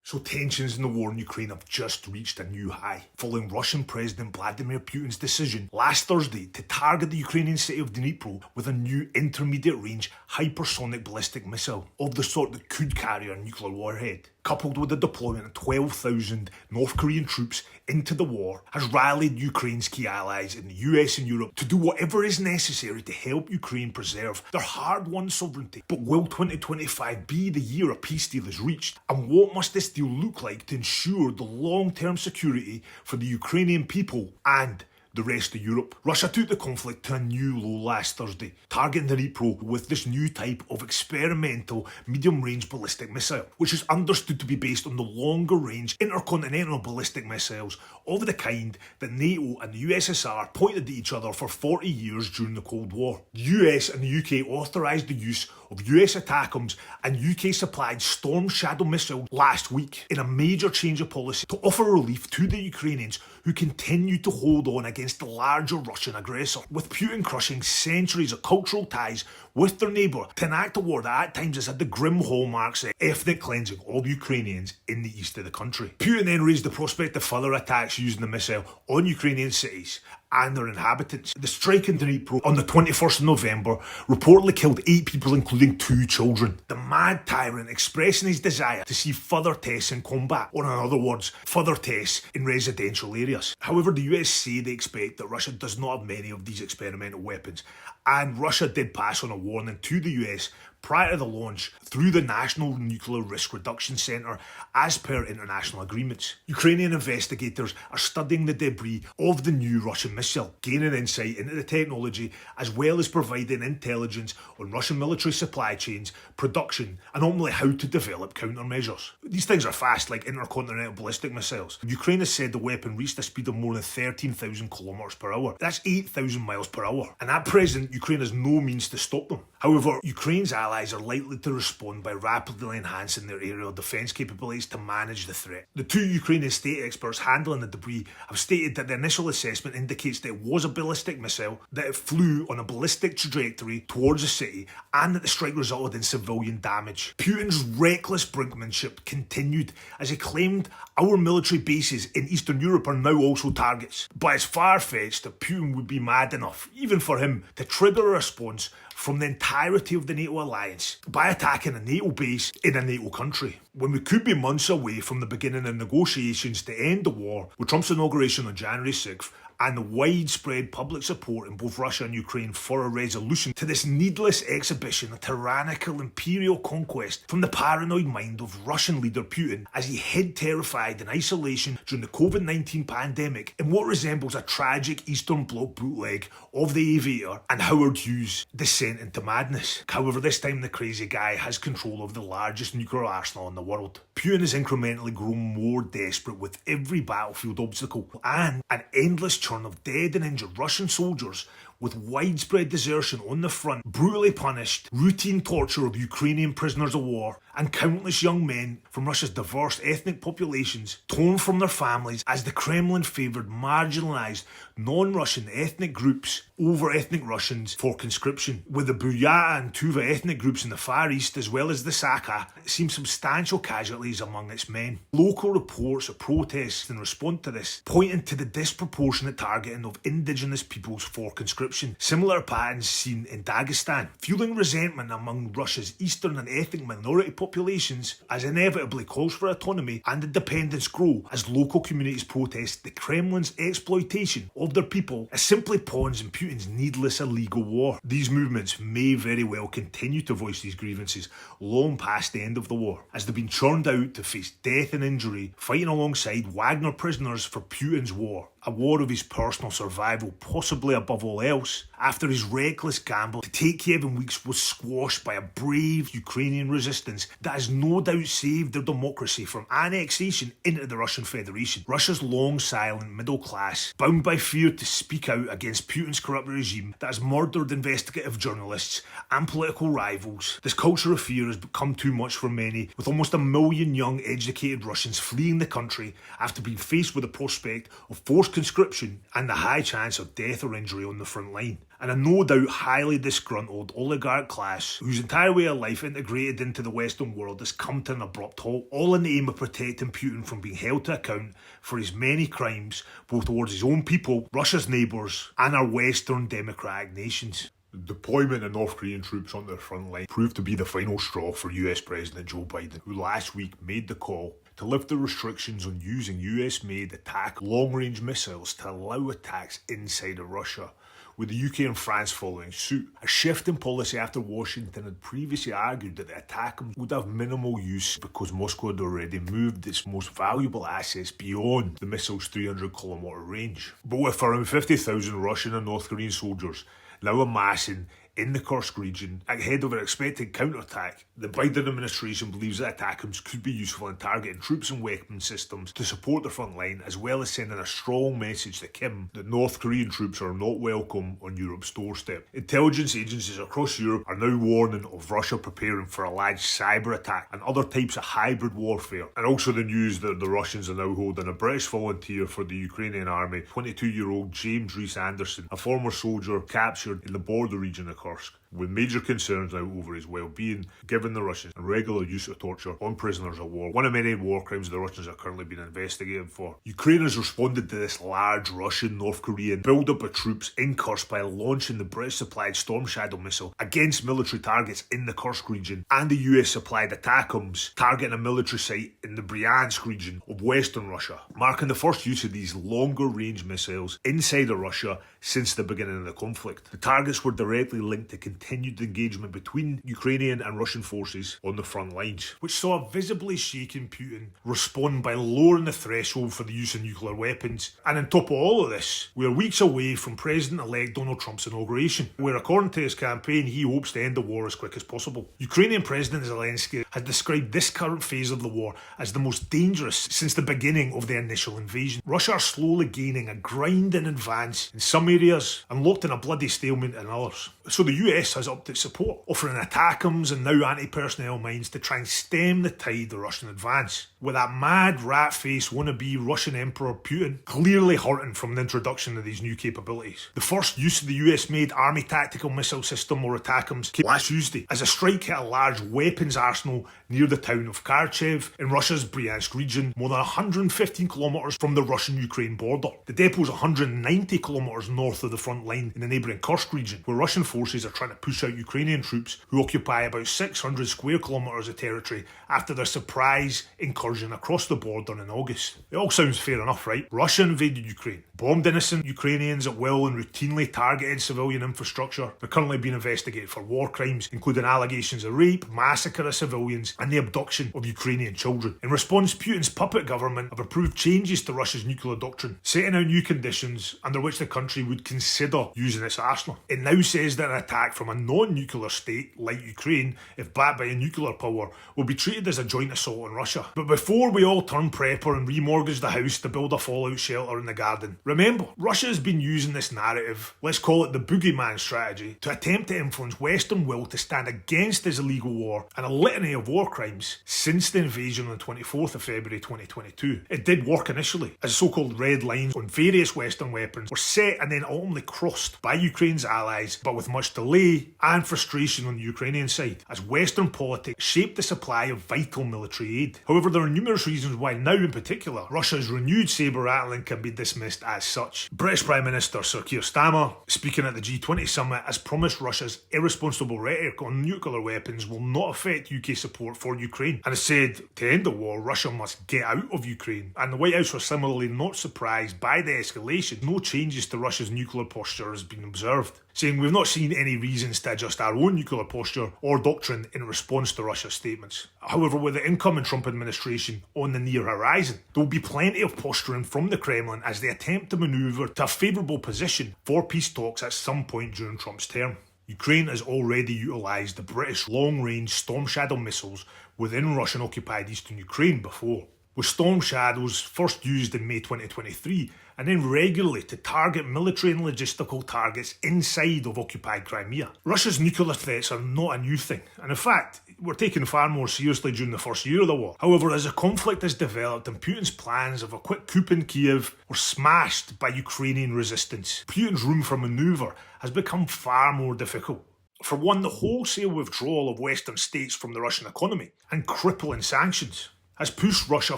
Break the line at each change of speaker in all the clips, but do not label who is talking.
So tensions in the war in Ukraine have just reached a new high, following Russian President Vladimir Putin's decision last Thursday to target the Ukrainian city of Dnipro with a new intermediate-range hypersonic ballistic missile of the sort that could carry a nuclear warhead. Coupled with the deployment of 12,000 North Korean troops into the war, has rallied Ukraine's key allies in the US and Europe to do whatever is necessary to help Ukraine preserve their hard-won sovereignty. But will 2025 be the year a peace deal is reached? And what must this deal look like to ensure the long-term security for the Ukrainian people and the rest of Europe? Russia took the conflict to a new low last Thursday, targeting Dnipro with this new type of experimental medium-range ballistic missile, which is understood to be based on the longer-range intercontinental ballistic missiles of the kind that NATO and the USSR pointed at each other for 40 years during the Cold War. The US and the UK authorised the use of US ATACMS and UK-supplied Storm Shadow missiles last week in a major change of policy to offer relief to the Ukrainians who continue to hold on against the larger Russian aggressor, with Putin crushing centuries of cultural ties with their neighbour to enact a war that at times has had the grim hallmarks of ethnic cleansing of Ukrainians in the east of the country. Putin then raised the prospect of further attacks using the missile on Ukrainian cities and their inhabitants. The strike in Dnipro on the 21st of November reportedly killed 8 people, including 2 children. The mad tyrant expressing his desire to see further tests in combat, or in other words, further tests in residential areas. However, the US say they expect that Russia does not have many of these experimental weapons, and Russia did pass on a warning to the US prior to the launch through the National Nuclear Risk Reduction Centre as per international agreements. Ukrainian investigators are studying the debris of the new Russian missile, gaining insight into the technology as well as providing intelligence on Russian military supply chains, production and ultimately how to develop countermeasures. These things are fast, like intercontinental ballistic missiles. Ukraine has said the weapon reached a speed of more than 13,000 kilometres per hour. That's 8,000 miles per hour. And at present, Ukraine has no means to stop them. However, Ukraine's allies are likely to respond by rapidly enhancing their aerial defence capabilities to manage the threat. The 2 Ukrainian state experts handling the debris have stated that the initial assessment indicates that it was a ballistic missile, that it flew on a ballistic trajectory towards the city, and that the strike resulted in civilian damage. Putin's reckless brinkmanship continued as he claimed our military bases in Eastern Europe are now also targets. But it's far-fetched that Putin would be mad enough, even for him, to trigger a response from the entirety of the NATO alliance by attacking a NATO base in a NATO country, when we could be months away from the beginning of negotiations to end the war, with Trump's inauguration on January 6th and the widespread public support in both Russia and Ukraine for a resolution to this needless exhibition of tyrannical imperial conquest from the paranoid mind of Russian leader Putin as he hid terrified in isolation during the COVID-19 pandemic in what resembles a tragic Eastern Bloc bootleg of The Aviator and Howard Hughes' descent into madness. However, this time the crazy guy has control of the largest nuclear arsenal in the world. Putin has incrementally grown more desperate with every battlefield obstacle and an endless churn of dead and injured Russian soldiers, with widespread desertion on the front, brutally punished, routine torture of Ukrainian prisoners of war, and countless young men from Russia's diverse ethnic populations torn from their families as the Kremlin favoured marginalised non-Russian ethnic groups over ethnic Russians for conscription, with the Burya and Tuva ethnic groups in the Far East as well as the Sakha seeing substantial casualties among its men. Local reports of protests in response to this pointing to the disproportionate targeting of indigenous peoples for conscription. Similar patterns seen in Dagestan, fueling resentment among Russia's eastern and ethnic minority populations as inevitably calls for autonomy and independence grow as local communities protest the Kremlin's exploitation of their people as simply pawns in Putin's needless illegal war. These movements may very well continue to voice these grievances long past the end of the war, as they've been churned out to face death and injury, fighting alongside Wagner prisoners for Putin's war. A war of his personal survival, possibly above all else, after his reckless gamble to take Kiev in weeks was squashed by a brave Ukrainian resistance that has no doubt saved their democracy from annexation into the Russian Federation. Russia's long silent middle class, bound by fear to speak out against Putin's corrupt regime that has murdered investigative journalists and political rivals. This culture of fear has become too much for many, with almost 1 million young educated Russians fleeing the country after being faced with the prospect of forced conscription and the high chance of death or injury on the front line. and a no doubt highly disgruntled oligarch class whose entire way of life integrated into the Western world has come to an abrupt halt, all in the aim of protecting Putin from being held to account for his many crimes, both towards his own people, Russia's neighbours, and our Western democratic nations. The deployment of North Korean troops on their front line proved to be the final straw for US President Joe Biden, who last week made the call to lift the restrictions on using US-made attack long-range missiles to allow attacks inside of Russia, with the UK and France following suit. A shift in policy after Washington had previously argued that the ATACMS would have minimal use because Moscow had already moved its most valuable assets beyond the missile's 300-kilometre range. But with around 50,000 Russian and North Korean soldiers now amassing in the Kursk region ahead of an expected counterattack, the Biden administration believes that ATACMS could be useful in targeting troops and weapon systems to support the front line, as well as sending a strong message to Kim that North Korean troops are not welcome on Europe's doorstep. Intelligence agencies across Europe are now warning of Russia preparing for alleged cyber attack and other types of hybrid warfare, and also the news that the Russians are now holding a British volunteer for the Ukrainian army, 22-year-old James Rees Anderson, a former soldier captured in the border region of Kursk, with major concerns now over his well-being, given the Russians' regular use of torture on prisoners of war, one of many war crimes the Russians are currently being investigated for. Ukraine has responded to this large Russian, North Korean build-up of troops in Kursk by launching the British-supplied Storm Shadow missile against military targets in the Kursk region, and the US-supplied ATACMS targeting a military site in the Bryansk region of western Russia, marking the first use of these longer-range missiles inside of Russia since the beginning of the conflict. The targets were directly linked to continued engagement between Ukrainian and Russian forces on the front lines, which saw a visibly shaken Putin respond by lowering the threshold for the use of nuclear weapons. And on top of all of this, we are weeks away from President-elect Donald Trump's inauguration, where according to his campaign, he hopes to end the war as quick as possible. Ukrainian President Zelensky has described this current phase of the war as the most dangerous since the beginning of the initial invasion. Russia are slowly gaining a grinding advance in some areas and locked in a bloody stalemate in others. So the US has upped its support, offering ATACMS and now anti-personnel mines to try and stem the tide of Russian advance, with that mad rat-faced wannabe Russian Emperor Putin clearly hurting from the introduction of these new capabilities. The first use of the US-made Army Tactical Missile System, or ATACMS, came last Tuesday as a strike hit a large weapons arsenal near the town of Kharkiv in Russia's Bryansk region, more than 115 kilometres from the Russian-Ukraine border. The depot is 190 kilometres north of the front line in the neighbouring Kursk region, where Russian forces are trying to push out Ukrainian troops who occupy about 600 square kilometres of territory after their surprise incursion across the border in August. It all sounds fair enough, right? Russia invaded Ukraine, bombed innocent Ukrainians at will and routinely targeted civilian infrastructure. They're currently being investigated for war crimes, including allegations of rape, massacre of civilians, and the abduction of Ukrainian children. In response, Putin's puppet government have approved changes to Russia's nuclear doctrine, setting out new conditions under which the country would consider using its arsenal. It now says that an attack from a non-nuclear state like Ukraine, if backed by a nuclear power, will be treated as a joint assault on Russia. But before we all turn prepper and remortgage the house to build a fallout shelter in the garden, remember, Russia has been using this narrative, let's call it the boogeyman strategy, to attempt to influence Western will to stand against this illegal war and a litany of war crimes since the invasion on the 24th of February 2022. It did work initially, as so-called red lines on various Western weapons were set and then ultimately crossed by Ukraine's allies, but with much delay and frustration on the Ukrainian side, as Western politics shaped the supply of vital military aid. However, there are numerous reasons why now in particular, Russia's renewed sabre-rattling can be dismissed as such. British Prime Minister Sir Keir Starmer, speaking at the G20 summit, has promised Russia's irresponsible rhetoric on nuclear weapons will not affect UK support for Ukraine, and has said to end the war, Russia must get out of Ukraine. And the White House was similarly not surprised by the escalation. No changes to Russia's nuclear posture has been observed, saying we've not seen any reasons to adjust our own nuclear posture or doctrine in response to Russia's statements. However, with the incoming Trump administration on the near horizon, there will be plenty of posturing from the Kremlin as they attempt to manoeuvre to a favourable position for peace talks at some point during Trump's term. Ukraine has already utilised the British long-range Storm Shadow missiles within Russian-occupied eastern Ukraine before, with Storm Shadows first used in May 2023 and then regularly to target military and logistical targets inside of occupied Crimea. Russia's nuclear threats are not a new thing, and in fact, were taken far more seriously during the first year of the war. However, as the conflict has developed and Putin's plans of a quick coup in Kiev were smashed by Ukrainian resistance, Putin's room for manoeuvre has become far more difficult. For one, the wholesale withdrawal of Western states from the Russian economy and crippling sanctions has pushed Russia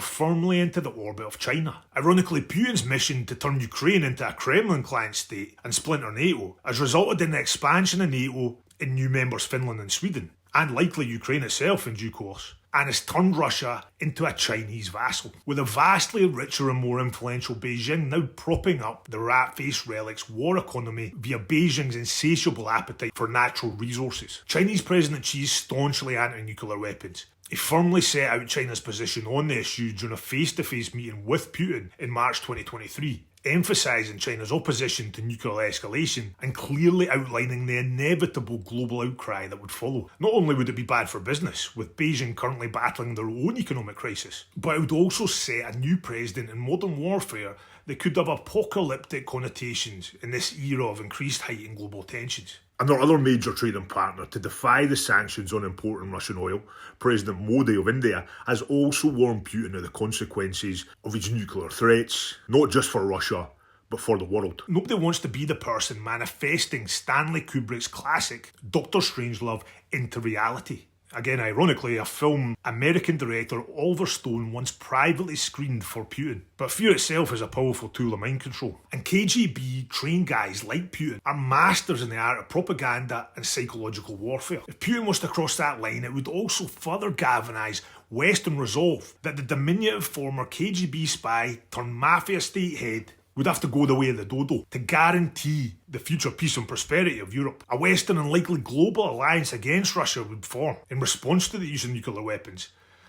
firmly into the orbit of China. Ironically, Putin's mission to turn Ukraine into a Kremlin-client state and splinter NATO has resulted in the expansion of NATO in new members Finland and Sweden, and likely Ukraine itself in due course, and has turned Russia into a Chinese vassal, with a vastly richer and more influential Beijing now propping up the rat-faced relic's war economy via Beijing's insatiable appetite for natural resources. Chinese President Xi is staunchly anti-nuclear weapons. He firmly set out China's position on the issue during a face-to-face meeting with Putin in March 2023, emphasising China's opposition to nuclear escalation and clearly outlining the inevitable global outcry that would follow. Not only would it be bad for business, with Beijing currently battling their own economic crisis, but it would also set a new precedent in modern warfare that could have apocalyptic connotations in this era of increased heightened global tensions. And their other major trading partner to defy the sanctions on importing Russian oil, President Modi of India, has also warned Putin of the consequences of his nuclear threats, not just for Russia, but for the world. Nobody wants to be the person manifesting Stanley Kubrick's classic Dr. Strangelove into reality. Again, ironically, a film American director Oliver Stone once privately screened for Putin. But fear itself is a powerful tool of mind control. And KGB trained guys like Putin are masters in the art of propaganda and psychological warfare. If Putin was to cross that line, it would also further galvanise Western resolve that the diminutive former KGB spy turned mafia state head would have to go the way of the dodo to guarantee the future peace and prosperity of Europe. A Western and likely global alliance against Russia would form in response to the use of nuclear weapons,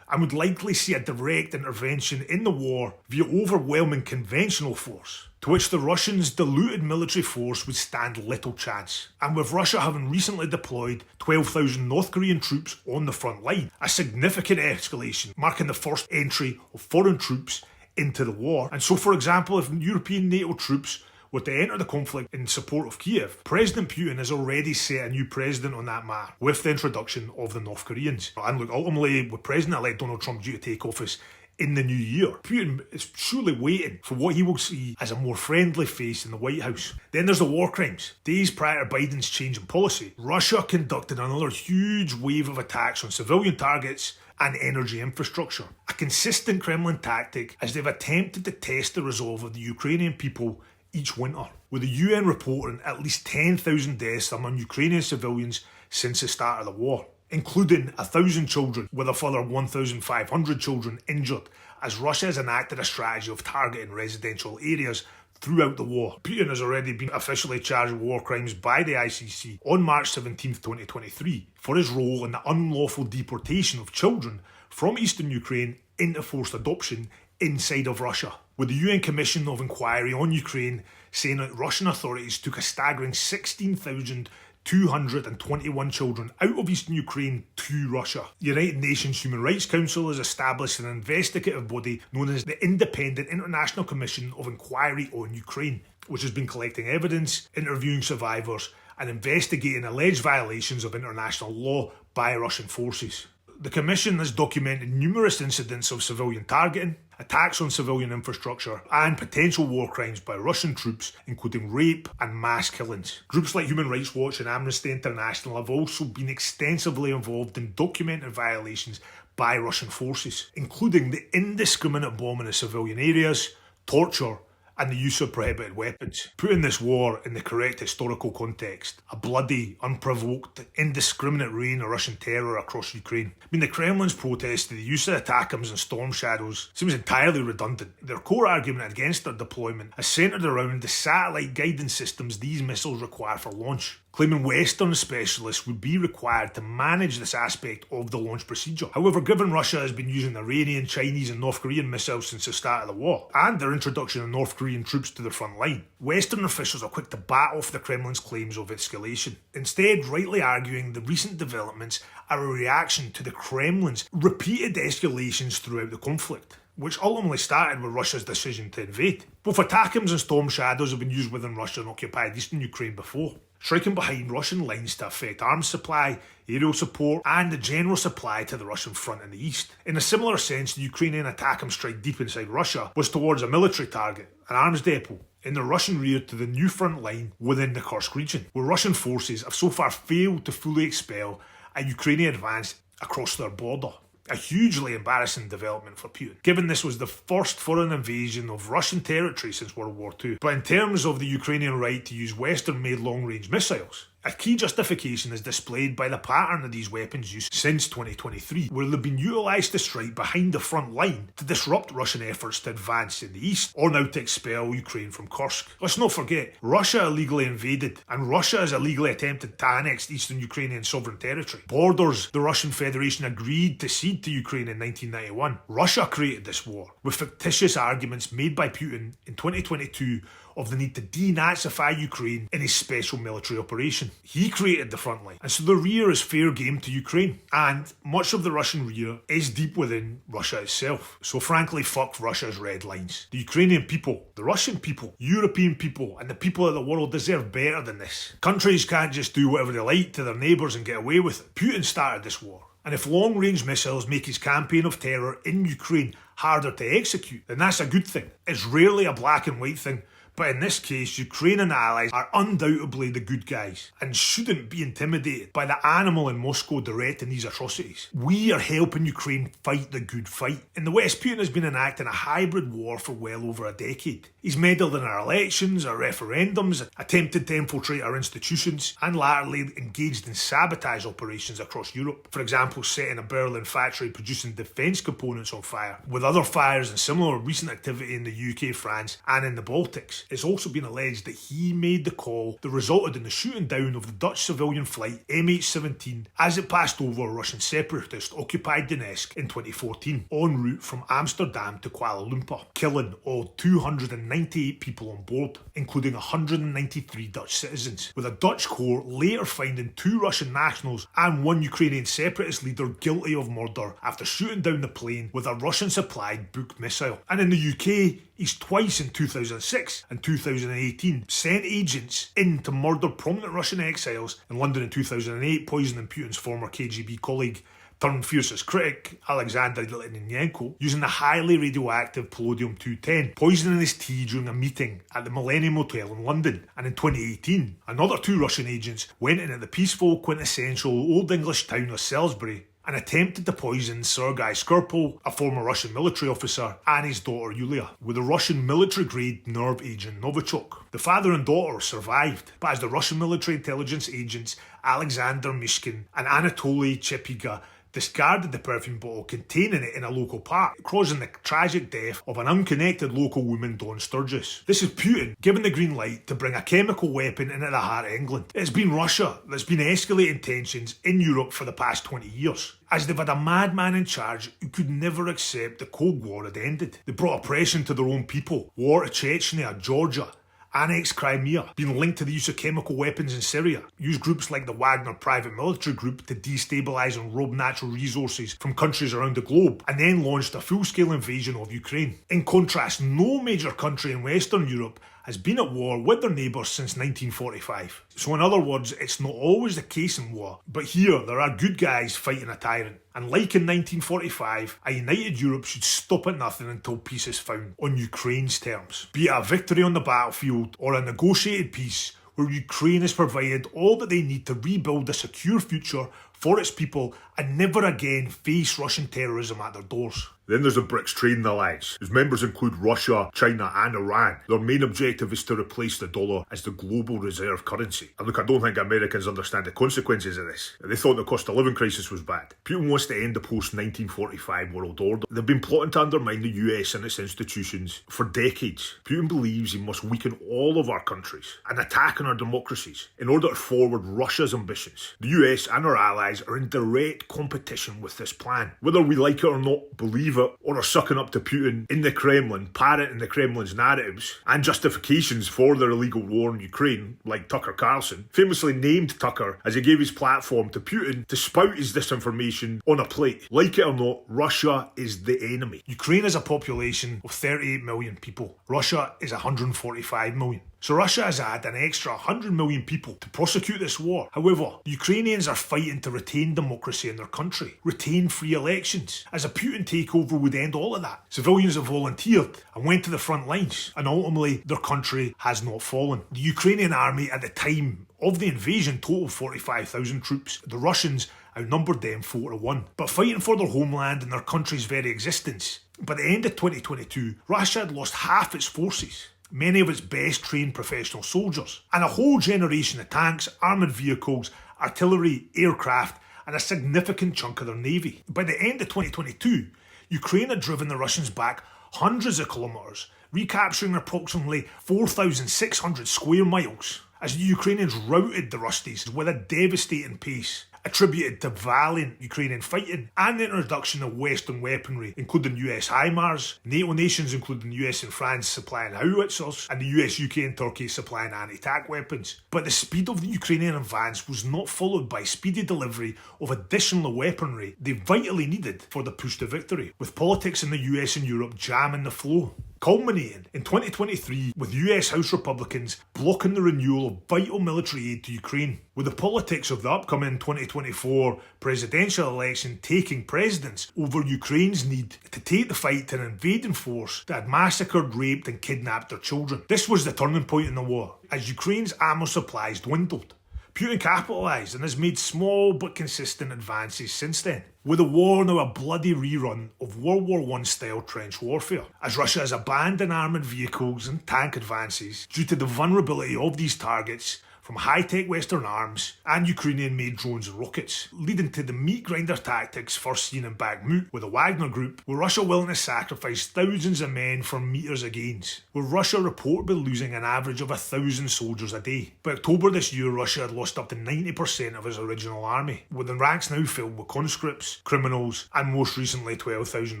and would likely see a direct intervention in the war via overwhelming conventional force, to which the Russians' diluted military force would stand little chance. And with Russia having recently deployed 12,000 North Korean troops on the front line, a significant escalation marking the first entry of foreign troops into the war. And so, for example, if European NATO troops were to enter the conflict in support of Kiev, President Putin has already set a new precedent on that matter with the introduction of the North Koreans. And look, ultimately, with President-elect Donald Trump due to take office in the new year, Putin is surely waiting for what he will see as a more friendly face in the White House. Then there's the war crimes. Days prior to Biden's change in policy, Russia conducted another huge wave of attacks on civilian targets and energy infrastructure. A consistent Kremlin tactic as they've attempted to test the resolve of the Ukrainian people each winter, with the UN reporting at least 10,000 deaths among Ukrainian civilians since the start of the war, including 1,000 children, with a further 1,500 children injured, as Russia has enacted a strategy of targeting residential areas throughout the war. Putin has already been officially charged with war crimes by the ICC on March 17, 2023, for his role in the unlawful deportation of children from eastern Ukraine into forced adoption inside of Russia, with the UN Commission of Inquiry on Ukraine saying that Russian authorities took a staggering 16,221 children out of eastern Ukraine to Russia. The United Nations Human Rights Council has established an investigative body known as the Independent International Commission of Inquiry on Ukraine, which has been collecting evidence, interviewing survivors, and investigating alleged violations of international law by Russian forces. The Commission has documented numerous incidents of civilian targeting, attacks on civilian infrastructure, and potential war crimes by Russian troops, including rape and mass killings. Groups like Human Rights Watch and Amnesty International have also been extensively involved in documenting violations by Russian forces, including the indiscriminate bombing of civilian areas, torture, and the use of prohibited weapons. Putting this war in the correct historical context, a bloody, unprovoked, indiscriminate reign of Russian terror across Ukraine. The Kremlin's protest to the use of ATACMS and Storm Shadows seems entirely redundant. Their core argument against their deployment is centred around the satellite guidance systems these missiles require for launch, claiming Western specialists would be required to manage this aspect of the launch procedure. However, given Russia has been using Iranian, Chinese and North Korean missiles since the start of the war, and their introduction of North Korean troops to the front line, Western officials are quick to bat off the Kremlin's claims of escalation, instead rightly arguing the recent developments are a reaction to the Kremlin's repeated escalations throughout the conflict. which ultimately started with Russia's decision to invade. Both ATACMS and Storm Shadows have been used within Russian-occupied eastern Ukraine before, striking behind Russian lines to affect arms supply, aerial support, and the general supply to the Russian front in the east. In a similar sense, the Ukrainian ATACMS strike deep inside Russia was towards a military target, an arms depot, in the Russian rear to the new front line within the Kursk region, where Russian forces have so far failed to fully expel a Ukrainian advance across their border. A hugely embarrassing development for Putin, given this was the first foreign invasion of Russian territory since World War II. But in terms of the Ukrainian right to use Western-made long-range missiles, a key justification is displayed by the pattern of these weapons used since 2023, where they've been utilised to strike behind the front line to disrupt Russian efforts to advance in the east, or now to expel Ukraine from Kursk. Let's not forget, Russia illegally invaded, and Russia has illegally attempted to annex eastern Ukrainian sovereign territory. Borders the Russian Federation agreed to cede to Ukraine in 1991. Russia created this war, with fictitious arguments made by Putin in 2022 of the need to denazify Ukraine in his special military operation. He created the front line, and so the rear is fair game to Ukraine, and much of the Russian rear is deep within Russia itself. So frankly, fuck Russia's red lines. The Ukrainian people, the Russian people, European people, and the people of the world deserve better than this. Countries can't just do whatever they like to their neighbours and get away with it. Putin started this war. And if long-range missiles make his campaign of terror in Ukraine harder to execute, then that's a good thing. It's rarely a black and white thing, but in this case, Ukraine and allies are undoubtedly the good guys and shouldn't be intimidated by the animal in Moscow directing these atrocities. We are helping Ukraine fight the good fight. In the West, Putin has been enacting a hybrid war for well over a decade. He's meddled in our elections, our referendums, attempted to infiltrate our institutions, and latterly engaged in sabotage operations across Europe. For example, setting a Berlin factory producing defence components on fire, with other fires and similar recent activity in the UK, France, and in the Baltics. It's also been alleged that he made the call that resulted in the shooting down of the Dutch civilian flight MH17 as it passed over Russian separatist-occupied Donetsk in 2014, en route from Amsterdam to Kuala Lumpur, killing all 298 people on board, including 193 Dutch citizens, with a Dutch court later finding 2 Russian nationals and 1 Ukrainian separatist leader guilty of murder after shooting down the plane with a Russian-supplied Buk missile. And in the UK, he's twice in 2006 and 2018 sent agents in to murder prominent Russian exiles, in London in 2008 poisoning Putin's former KGB colleague turned fiercest critic Alexander Litvinenko using the highly radioactive polonium-210, poisoning his tea during a meeting at the Millennium Hotel in London. And in 2018, another 2 Russian agents went in at the peaceful, quintessential Old English town of Salisbury and attempted to poison Sergei Skripal, a former Russian military officer, and his daughter Yulia, with a Russian military-grade nerve agent Novichok. The father and daughter survived, but as the Russian military intelligence agents Alexander Mishkin and Anatoly Chepiga discarded the perfume bottle containing it in a local park, causing the tragic death of an unconnected local woman, Dawn Sturgis. This is Putin giving the green light to bring a chemical weapon into the heart of England. It's been Russia that's been escalating tensions in Europe for the past 20 years, as they've had a madman in charge who could never accept the Cold War had ended. They brought oppression to their own people, war to Chechnya, Georgia, annexed Crimea, been linked to the use of chemical weapons in Syria, used groups like the Wagner private military group to destabilise and rob natural resources from countries around the globe, and then launched a full-scale invasion of Ukraine. In contrast, no major country in Western Europe has been at war with their neighbours since 1945. So in other words, it's not always the case in war, but here there are good guys fighting a tyrant. And like in 1945, a united Europe should stop at nothing until peace is found, on Ukraine's terms. Be it a victory on the battlefield or a negotiated peace where Ukraine has provided all that they need to rebuild a secure future for its people and never again face Russian terrorism at their doors.
Then there's the BRICS Trading Alliance, whose members include Russia, China and Iran. Their main objective is to replace the dollar as the global reserve currency. And look, I don't think Americans understand the consequences of this. They thought the cost of living crisis was bad. Putin wants to end the post-1945 world order. They've been plotting to undermine the US and its institutions for decades. Putin believes he must weaken all of our countries and attack on our democracies in order to forward Russia's ambitions. The US and our allies allies are in direct competition with this plan. Whether we like it or not, believe it, or are sucking up to Putin in the Kremlin, parroting the Kremlin's narratives and justifications for their illegal war in Ukraine, like Tucker Carlson, famously named Tucker as he gave his platform to Putin to spout his disinformation on a plate. Like it or not, Russia is the enemy.
Ukraine has a population of 38 million people. Russia is 145 million. So Russia has had an extra 100 million people to prosecute this war. However, the Ukrainians are fighting to retain democracy in their country, retain free elections, as a Putin takeover would end all of that. Civilians have volunteered and went to the front lines, and ultimately their country has not fallen. The Ukrainian army at the time of the invasion totaled 45,000 troops. The Russians outnumbered them 4-1. But fighting for their homeland and their country's very existence, by the end of 2022, Russia had lost half its forces, many of its best trained professional soldiers, and a whole generation of tanks, armoured vehicles, artillery, aircraft, and a significant chunk of their navy. By the end of 2022, Ukraine had driven the Russians back hundreds of kilometres, recapturing approximately 4,600 square miles, as the Ukrainians routed the Rusties with a devastating pace, attributed to valiant Ukrainian fighting and the introduction of Western weaponry, including US HIMARS, NATO nations including the US and France supplying howitzers, and the US, UK and Turkey supplying anti-tank weapons. But the speed of the Ukrainian advance was not followed by speedy delivery of additional weaponry they vitally needed for the push to victory, with politics in the US and Europe jamming the flow, culminating in 2023 with US House Republicans blocking the renewal of vital military aid to Ukraine, with the politics of the upcoming 2024 presidential election taking precedence over Ukraine's need to take the fight to an invading force that had massacred, raped and kidnapped their children. This was the turning point in the war, as Ukraine's ammo supplies dwindled. Putin capitalised and has made small but consistent advances since then, with the war now a bloody rerun of World War I style trench warfare, as Russia has abandoned armoured vehicles and tank advances due to the vulnerability of these targets from high-tech Western arms and Ukrainian-made drones and rockets, leading to the meat grinder tactics first seen in Bakhmut with the Wagner Group, with Russia willing to sacrifice thousands of men for metres of gains, with Russia reportedly losing an average of 1,000 soldiers a day. By October this year, Russia had lost up to 90% of its original army, with the ranks now filled with conscripts, criminals, and most recently 12,000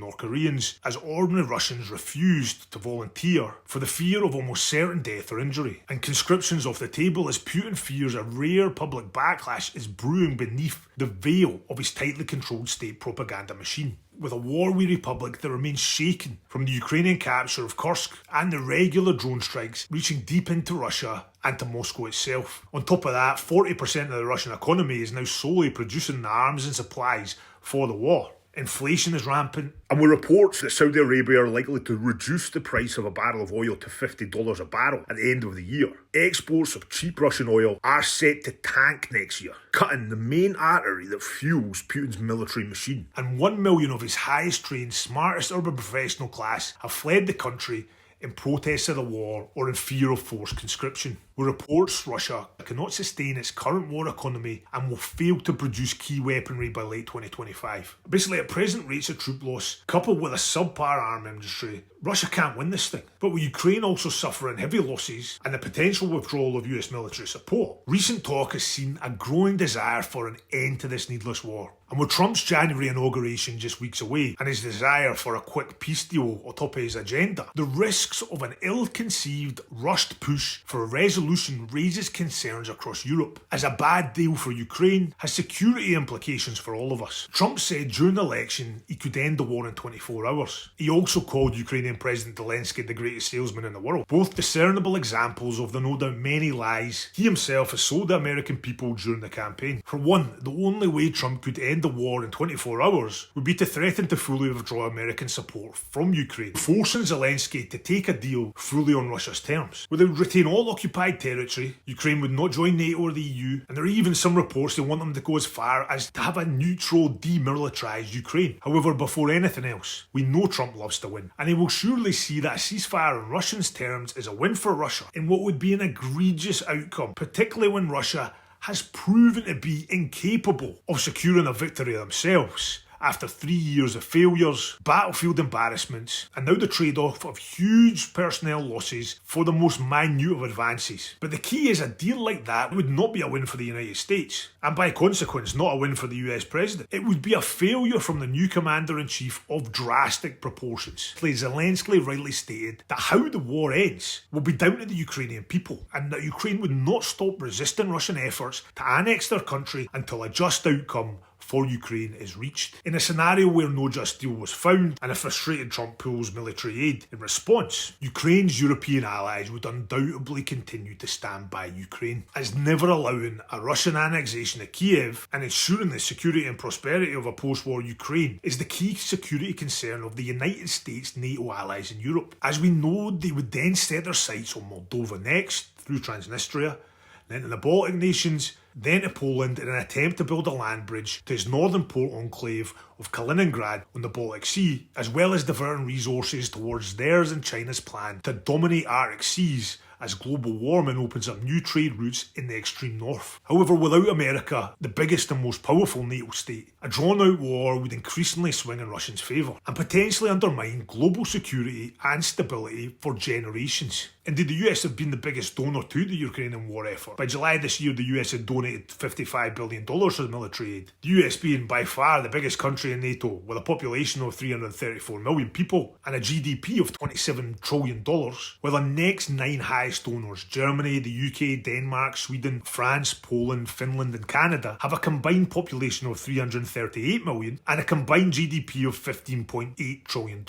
North Koreans, as ordinary Russians refused to volunteer for the fear of almost certain death or injury. And conscription's off the table as Putin fears a rare public backlash is brewing beneath the veil of his tightly controlled state propaganda machine, with a war-weary public that remains shaken from the Ukrainian capture of Kursk and the regular drone strikes reaching deep into Russia and to Moscow itself. On top of that, 40% of the Russian economy is now solely producing the arms and supplies for the war. Inflation is rampant,
and with reports that Saudi Arabia are likely to reduce the price of a barrel of oil to $50 a barrel at the end of the year. Exports of cheap Russian oil are set to tank next year, cutting the main artery that fuels Putin's military machine.
And 1 million of his highest trained, smartest urban professional class have fled the country in protest of the war or in fear of forced conscription, with reports Russia cannot sustain its current war economy and will fail to produce key weaponry by late 2025. Basically, at present rates of troop loss, coupled with a subpar arms industry, Russia can't win this thing. But with Ukraine also suffering heavy losses and the potential withdrawal of US military support, recent talk has seen a growing desire for an end to this needless war. And with Trump's January inauguration just weeks away and his desire for a quick peace deal on top of his agenda, the risks of an ill-conceived, rushed push for a resolution raises concerns across Europe, as a bad deal for Ukraine has security implications for all of us. Trump said during the election he could end the war in 24 hours. He also called Ukrainian President Zelensky the greatest salesman in the world, both discernible examples of the no doubt many lies he himself has sold the American people during the campaign. For one, the only way Trump could end the war in 24 hours would be to threaten to fully withdraw American support from Ukraine, forcing Zelensky to take a deal fully on Russia's terms, where they would retain all occupied territory, Ukraine would not join NATO or the EU, and there are even some reports they want them to go as far as to have a neutral, demilitarised Ukraine. However, before anything else, we know Trump loves to win, and he will surely see that a ceasefire on Russians' terms is a win for Russia in what would be an egregious outcome, particularly when Russia has proven to be incapable of securing a victory themselves, after 3 years of failures, battlefield embarrassments, and now the trade-off of huge personnel losses for the most minute of advances. But the key is a deal like that would not be a win for the United States, and by consequence not a win for the US President. It would be a failure from the new Commander-in-Chief of drastic proportions. Zelensky rightly stated that how the war ends will be down to the Ukrainian people, and that Ukraine would not stop resisting Russian efforts to annex their country until a just outcome for Ukraine is reached. In a scenario where no just deal was found and a frustrated Trump pulls military aid in response, Ukraine's European allies would undoubtedly continue to stand by Ukraine, as never allowing a Russian annexation of Kiev and ensuring the security and prosperity of a post-war Ukraine is the key security concern of the United States NATO allies in Europe. As we know, they would then set their sights on Moldova next, through Transnistria, then to the Baltic nations, then to Poland in an attempt to build a land bridge to its northern port enclave of Kaliningrad on the Baltic Sea, as well as diverting resources towards theirs and China's plan to dominate Arctic seas as global warming opens up new trade routes in the extreme north. However, without America, the biggest and most powerful NATO state, a drawn-out war would increasingly swing in Russia's favour and potentially undermine global security and stability for generations. Indeed, the US have been the biggest donor to the Ukrainian war effort. By July this year, the US had donated $55 billion for the military aid, the US being by far the biggest country in NATO, with a population of 334 million people and a GDP of $27 trillion, while the next 9 highest donors, Germany, the UK, Denmark, Sweden, France, Poland, Finland and Canada, have a combined population of 338 million and a combined GDP of $15.8 trillion.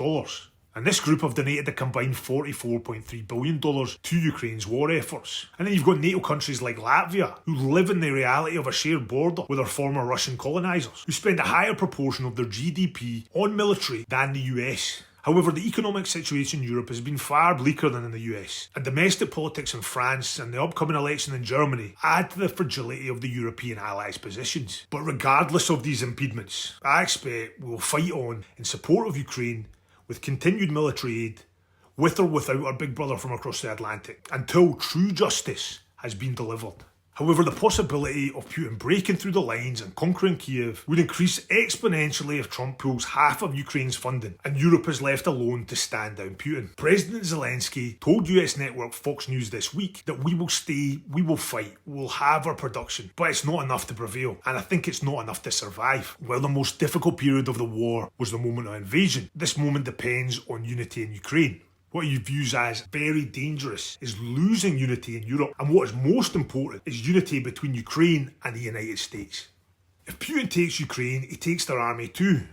And this group have donated a combined $44.3 billion to Ukraine's war efforts. And then you've got NATO countries like Latvia, who live in the reality of a shared border with their former Russian colonisers, who spend a higher proportion of their GDP on military than the US. However, the economic situation in Europe has been far bleaker than in the US, and domestic politics in France and the upcoming election in Germany add to the fragility of the European allies' positions. But regardless of these impediments, I expect we will fight on in support of Ukraine with continued military aid, with or without our big brother from across the Atlantic, until true justice has been delivered. However, the possibility of Putin breaking through the lines and conquering Kiev would increase exponentially if Trump pulls half of Ukraine's funding and Europe is left alone to stand down Putin. President Zelensky told US network Fox News this week that we will stay, we will fight, we will have our production, but it's not enough to prevail, and I think it's not enough to survive. While the most difficult period of the war was the moment of invasion, this moment depends on unity in Ukraine. What he views as very dangerous is losing unity in Europe, and what is most important is unity between Ukraine and the United States. If Putin takes Ukraine, he takes their army too.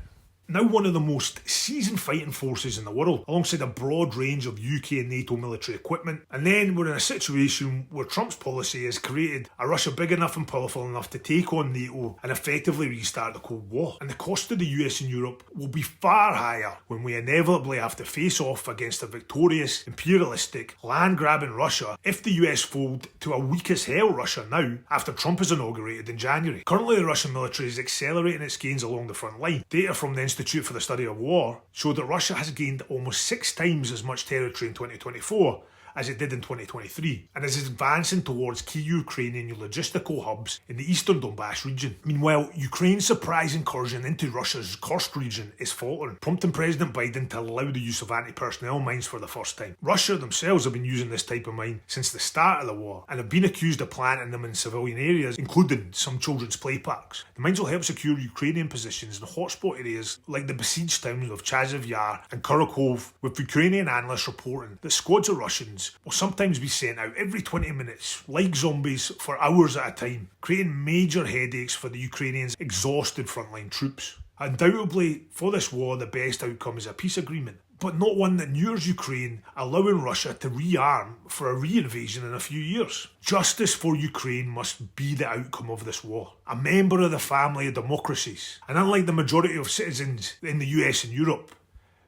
Now one of the most seasoned fighting forces in the world, alongside a broad range of UK and NATO military equipment. And then we're in a situation where Trump's policy has created a Russia big enough and powerful enough to take on NATO and effectively restart the Cold War. And the cost to the US and Europe will be far higher when we inevitably have to face off against a victorious, imperialistic, land-grabbing Russia if the US fold to a weak as hell Russia now after Trump is inaugurated in January. Currently the Russian military is accelerating its gains along the front line. Data from the Institute for the Study of War showed that Russia has gained almost 6 times as much territory in 2024 as it did in 2023, and is advancing towards key Ukrainian logistical hubs in the eastern Donbass region. Meanwhile, Ukraine's surprise incursion into Russia's Kursk region is faltering, prompting President Biden to allow the use of anti-personnel mines for the first time. Russia themselves have been using this type of mine since the start of the war, and have been accused of planting them in civilian areas, including some children's play parks. The mines will help secure Ukrainian positions in hotspot areas like the besieged towns of Chaziv Yar and Kharkov, with Ukrainian analysts reporting that squads of Russians will sometimes be sent out every 20 minutes, like zombies, for hours at a time, creating major headaches for the Ukrainians' exhausted frontline troops. Undoubtedly, for this war, the best outcome is a peace agreement, but not one that nears Ukraine, allowing Russia to rearm for a re-invasion in a few years. Justice for Ukraine must be the outcome of this war. A member of the family of democracies, and unlike the majority of citizens in the US and Europe,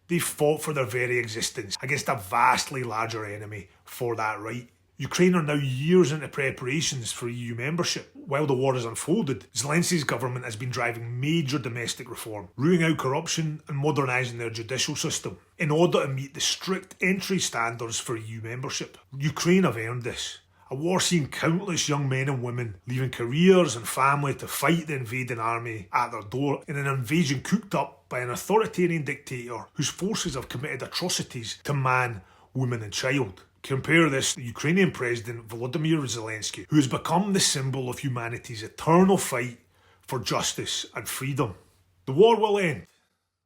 they fought for their very existence against a vastly larger enemy for that right. Ukraine are now years into preparations for EU membership. While the war has unfolded, Zelensky's government has been driving major domestic reform, rooting out corruption and modernising their judicial system in order to meet the strict entry standards for EU membership. Ukraine have earned this. A war seeing countless young men and women leaving careers and family to fight the invading army at their door in an invasion cooked up by an authoritarian dictator whose forces have committed atrocities to man, woman and child. Compare this to the Ukrainian President Volodymyr Zelensky, who has become the symbol of humanity's eternal fight for justice and freedom. The war will end,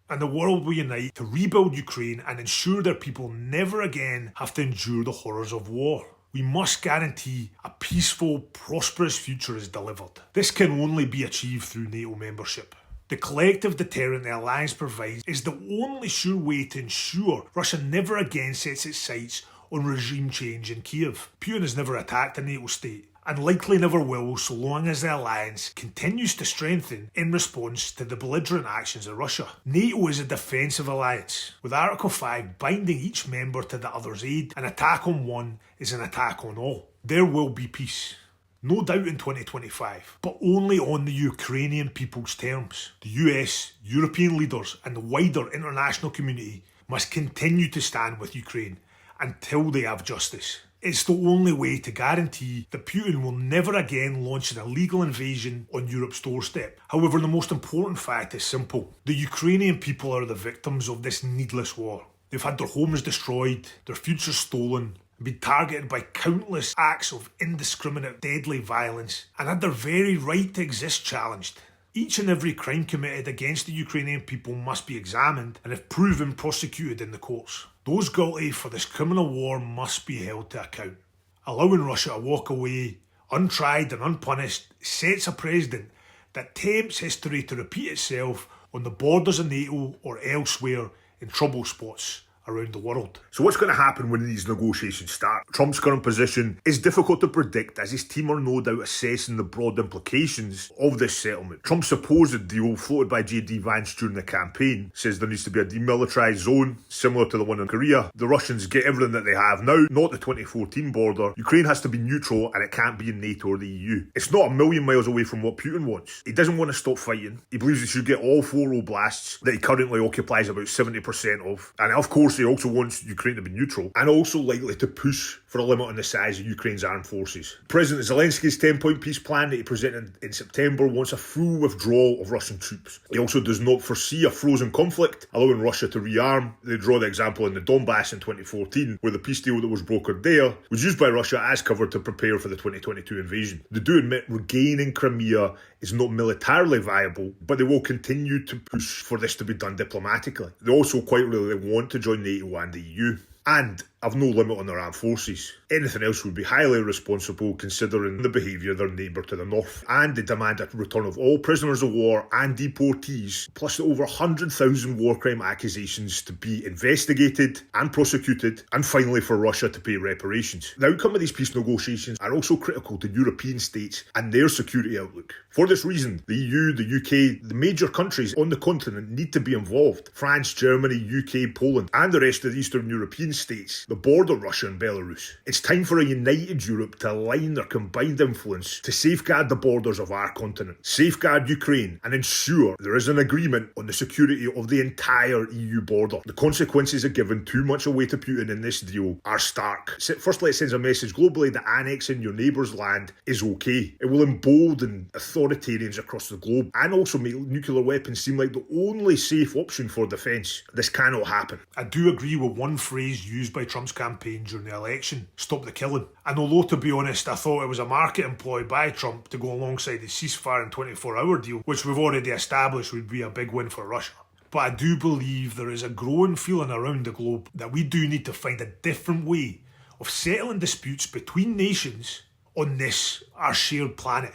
and the world will unite to rebuild Ukraine and ensure their people never again have to endure the horrors of war. We must guarantee a peaceful, prosperous future is delivered. This can only be achieved through NATO membership. The collective deterrent the alliance provides is the only sure way to ensure Russia never again sets its sights on regime change in Kiev. Putin has never attacked a NATO state, and likely never will so long as the alliance continues to strengthen in response to the belligerent actions of Russia. NATO is a defensive alliance, with Article 5 binding each member to the other's aid. An attack on one is an attack on all. There will be peace. No doubt in 2025, but only on the Ukrainian people's terms. The US, European leaders and the wider international community must continue to stand with Ukraine until they have justice. It's the only way to guarantee that Putin will never again launch an illegal invasion on Europe's doorstep. However, the most important fact is simple. The Ukrainian people are the victims of this needless war. They've had their homes destroyed, their futures stolen, been targeted by countless acts of indiscriminate deadly violence, and had their very right to exist challenged. Each and every crime committed against the Ukrainian people must be examined and, if proven, prosecuted in the courts. Those guilty for this criminal war must be held to account. Allowing Russia to walk away, untried and unpunished, sets a precedent that tempts history to repeat itself on the borders of NATO or elsewhere in trouble spots around the world.
So what's going to happen when these negotiations start? Trump's current position is difficult to predict, as his team are no doubt assessing the broad implications of this settlement. Trump's supposed deal, floated by J.D. Vance during the campaign, says there needs to be a demilitarised zone similar to the one in Korea. The Russians get everything that they have now, not the 2014 border. Ukraine has to be neutral and it can't be in NATO or the EU. It's not a million miles away from what Putin wants. He doesn't want to stop fighting. He believes he should get all 4 oblasts that he currently occupies about 70% of. And of course he also wants Ukraine to be neutral, and also likely to push for a limit on the size of Ukraine's armed forces. President Zelensky's 10-point peace plan that he presented in September wants a full withdrawal of Russian troops. He also does not foresee a frozen conflict, allowing Russia to rearm. They draw the example in the Donbass in 2014, where the peace deal that was brokered there was used by Russia as cover to prepare for the 2022 invasion. They do admit regaining Crimea is not militarily viable, but they will continue to push for this to be done diplomatically. They also quite really want to join NATO and the EU, and have no limit on their armed forces. Anything else would be highly irresponsible considering the behaviour of their neighbour to the north. And they demand a return of all prisoners of war and deportees, plus the over 100,000 war crime accusations to be investigated and prosecuted, and finally for Russia to pay reparations. The outcome of these peace negotiations are also critical to European states and their security outlook. For this reason, the EU, the UK, the major countries on the continent need to be involved. France, Germany, UK, Poland, and the rest of the Eastern European states that border Russia and Belarus. It's time for a united Europe to align their combined influence to safeguard the borders of our continent, safeguard Ukraine, and ensure there is an agreement on the security of the entire EU border. The consequences of giving too much away to Putin in this deal are stark. Firstly, it sends a message globally that annexing your neighbour's land is okay. It will embolden authoritarians across the globe and also make nuclear weapons seem like the only safe option for defence. This cannot happen.
I do agree with one phrase used by Trump's campaign during the election: stop the killing. And although, to be honest, I thought it was a market employ by Trump to go alongside the ceasefire and 24-hour deal, which we've already established would be a big win for Russia. But I do believe there is a growing feeling around the globe that we do need to find a different way of settling disputes between nations on this, our shared planet.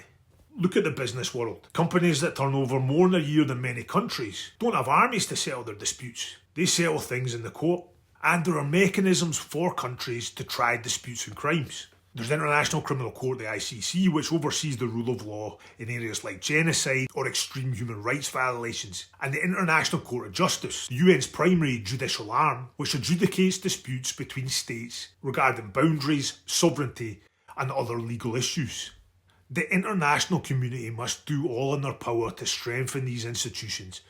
Look at the business world. Companies that turn over more in a year than many countries don't have armies to settle their disputes. They settle things in the court. And there are mechanisms for countries to try disputes and crimes. There's the International Criminal Court, the ICC, which oversees the rule of law in areas like genocide or extreme human rights violations. And the International Court of Justice, the UN's primary judicial arm, which adjudicates disputes between states regarding boundaries, sovereignty, and other legal issues. The international community must do all in their power to strengthen these institutions,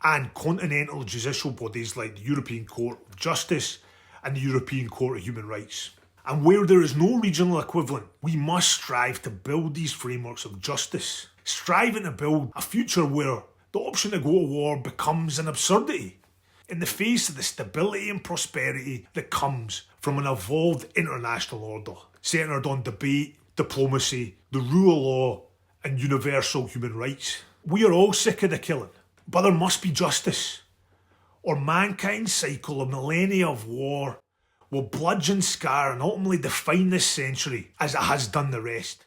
and continental judicial bodies like the European Court of Justice and the European Court of Human Rights. And where there is no regional equivalent, we must strive to build these frameworks of justice, striving to build a future where the option to go to war becomes an absurdity in the face of the stability and prosperity that comes from an evolved international order, centred on debate, diplomacy, the rule of law, and universal human rights. We are all sick of the killing, but there must be justice, or mankind's cycle of millennia of war will bludgeon, scar, and ultimately define this century as it has done the rest.